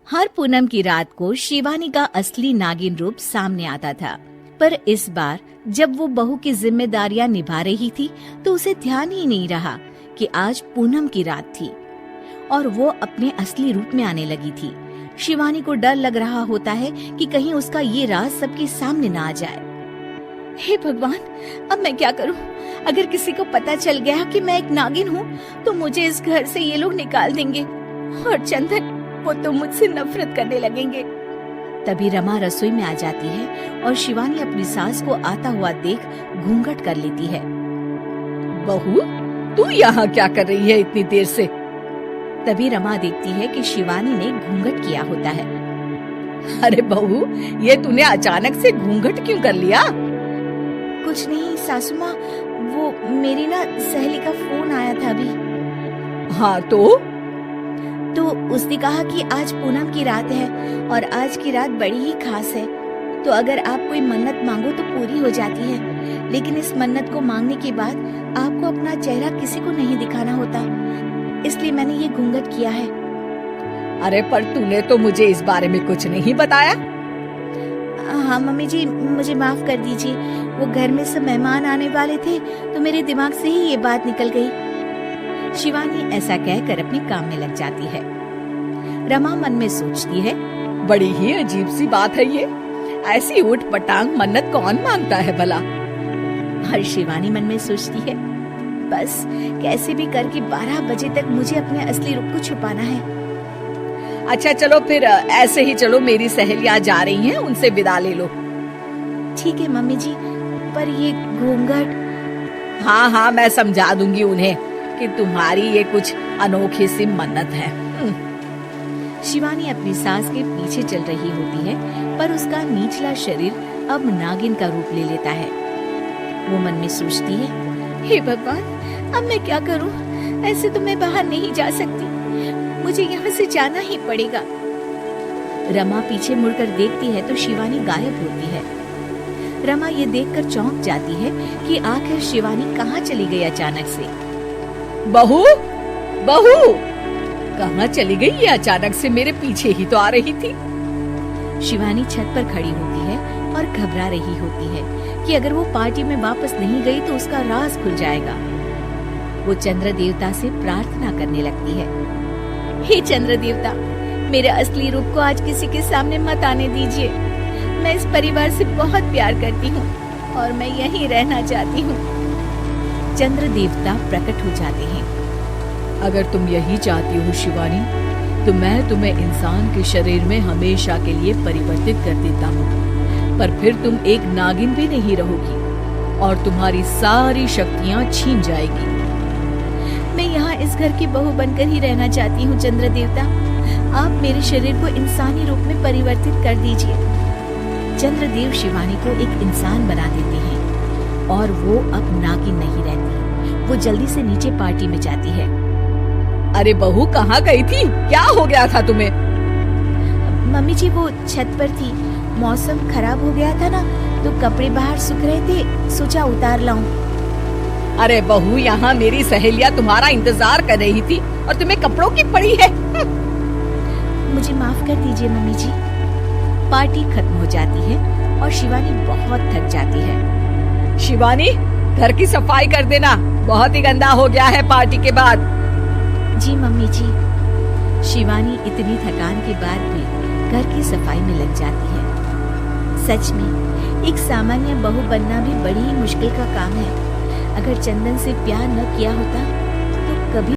हर पूनम की रात को शिवानी का असली नागिन रूप सामने आता था, पर इस बार जब वो बहू की जिम्मेदारियां निभा रही थी तो उसे ध्यान ही नहीं रहा कि आज पूनम की रात थी और वो अपने असली रूप में आने लगी थी। शिवानी को डर लग रहा होता है कि कहीं उसका ये राज सबके सामने ना आ जाए। हे भगवान, अब मैं क्या करूं? अगर किसी को पता चल गया कि मैं एक नागिन हूं तो मुझे इस घर से ये लोग निकाल देंगे और चंदन, वो तो मुझसे नफरत करने लगेंगे। तभी रमा रसोई में आ जाती है और शिवानी अपनी सास को आता हुआ देख घूंघट कर लेती है। बहू, तू यहाँ क्या कर रही है इतनी देर से? तभी रमा देखती है कि शिवानी ने घूंघट किया होता है। अरे बहू, ये तूने अचानक से घूंघट क्यों कर लिया? कुछ नहीं सासू माँ, वो मेरी ना सहेली का फोन आया था अभी। हाँ तो उसने कहा कि आज पूनम की रात है और आज की रात बड़ी ही खास है, तो अगर आप कोई मन्नत मांगो तो पूरी हो जाती है, लेकिन इस मन्नत को मांगने के बाद आपको अपना चेहरा किसी को नहीं दिखाना होता, इसलिए मैंने ये घूंघट किया है। अरे पर तूने तो मुझे इस बारे में कुछ नहीं बताया। हाँ मम्मी जी, मुझे माफ कर दीजिए, वो घर में सब मेहमान आने वाले थे तो मेरे दिमाग से ही ये बात निकल गई। शिवानी ऐसा कहकर अपने काम में लग जाती है। रमा मन में सोचती है, बड़ी ही अजीब सी बात है ये, ऐसी ऊट पटांग मन्नत कौन मांगता है भला? और शिवानी मन में सोचती है, बस कैसे भी करके 12 बजे तक मुझे अपने असली रूप को छुपाना है। अच्छा चलो फिर ऐसे ही चलो, मेरी सहेलियां जा रही हैं, उनसे विदा ले लो। ठीक है मम्मी जी, पर ये घूंघट? हाँ, मैं समझा दूंगी उन्हें कि तुम्हारी ये कुछ अनोखी सी मन्नत है। शिवानी अपनी सास के पीछे चल रही होती है, पर उसका निचला शरीर अब नागिन का रूप ले लेता है। वो मन में सोचती है, हे भगवान, अब मैं क्या करूं? ऐसे तो मैं बाहर नहीं जा सकती, मुझे यहाँ से जाना ही पड़ेगा। रमा पीछे मुड़कर देखती है तो शिवानी गायब होती है। रमा ये देखकर चौंक जाती है कि आखिर शिवानी कहाँ चली गई अचानक से। बहू, कहाँ चली गई ये अचानक से? मेरे पीछे ही तो आ रही थी। शिवानी छत पर खड़ी होती है और घबरा रही होती है कि अगर वो पार्टी में वापस नहीं गई तो उसका राज खुल जाएगा। वो चंद्र देवता से प्रार्थना करने लगती है, हे चंद्र देवता, मेरे असली रूप को आज किसी के सामने मत आने दीजिए। मैं इस परिवार से बहुत प्यार करती हूँ और मैं यहीं रहना चाहती हूँ। चंद्र देवता प्रकट हो जाते हैं। अगर तुम यही चाहती हो शिवानी, तो मैं तुम्हें इंसान के शरीर में हमेशा के लिए परिवर्तित कर देता हूँ, पर फिर तुम एक नागिन भी नहीं रहोगी और तुम्हारी सारी शक्तियाँ छीन जाएगी। मैं यहाँ इस घर की बहू बनकर ही रहना चाहती हूँ चंद्र देवता, आप मेरे शरीर को इंसानी रूप में परिवर्तित कर दीजिए। चंद्रदेव शिवानी को एक इंसान बना देते हैं और वो अब नागिन नहीं रहती। वो जल्दी से नीचे पार्टी में जाती है। अरे बहू, कहाँ गई थी? क्या हो गया था तुम्हें? मम्मी जी, वो छत पर थी, मौसम खराब हो गया था ना, तो कपड़े बाहर सूख रहे थे, सोचा उतार लाऊं। अरे बहू, यहाँ मेरी सहेलियां तुम्हारा इंतजार कर रही थी और तुम्हें कपड़ों की पड़ी है। मुझे माफ कर दीजिए मम्मी जी। पार्टी खत्म हो जाती है और शिवानी बहुत थक जाती है। शिवानी, घर की सफाई कर देना, बहुत ही गंदा हो गया है पार्टी के बाद। जी मम्मी जी। शिवानी इतनी थकान के बाद भी घर की सफाई में लग जाती है। सच में एक सामान्य बहू बनना भी बड़ी ही मुश्किल का काम है। अगर चंदन से प्यार न किया होता